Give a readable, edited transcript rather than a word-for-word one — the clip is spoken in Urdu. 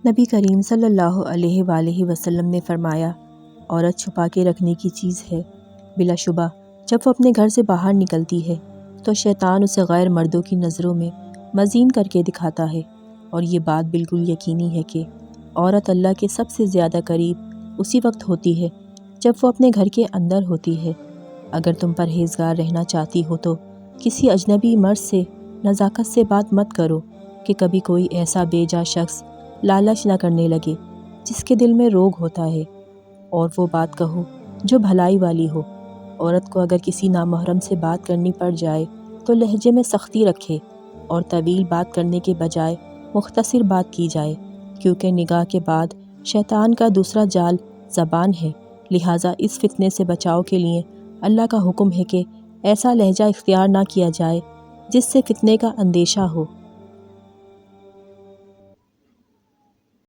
نبی کریم صلی اللہ علیہ وآلہ وسلم نے فرمایا، عورت چھپا کے رکھنے کی چیز ہے۔ بلا شبہ جب وہ اپنے گھر سے باہر نکلتی ہے تو شیطان اسے غیر مردوں کی نظروں میں مزین کر کے دکھاتا ہے، اور یہ بات بالکل یقینی ہے کہ عورت اللہ کے سب سے زیادہ قریب اسی وقت ہوتی ہے جب وہ اپنے گھر کے اندر ہوتی ہے۔ اگر تم پرہیزگار رہنا چاہتی ہو تو کسی اجنبی مرد سے نزاکت سے بات مت کرو کہ کبھی کوئی ایسا بے جا شخص لالچ نہ کرنے لگے جس کے دل میں روگ ہوتا ہے، اور وہ بات کہو جو بھلائی والی ہو۔ عورت کو اگر کسی نامحرم سے بات کرنی پڑ جائے تو لہجے میں سختی رکھے اور طویل بات کرنے کے بجائے مختصر بات کی جائے، کیونکہ نگاہ کے بعد شیطان کا دوسرا جال زبان ہے۔ لہٰذا اس فتنے سے بچاؤ کے لیے اللہ کا حکم ہے کہ ایسا لہجہ اختیار نہ کیا جائے جس سے فتنے کا اندیشہ ہو۔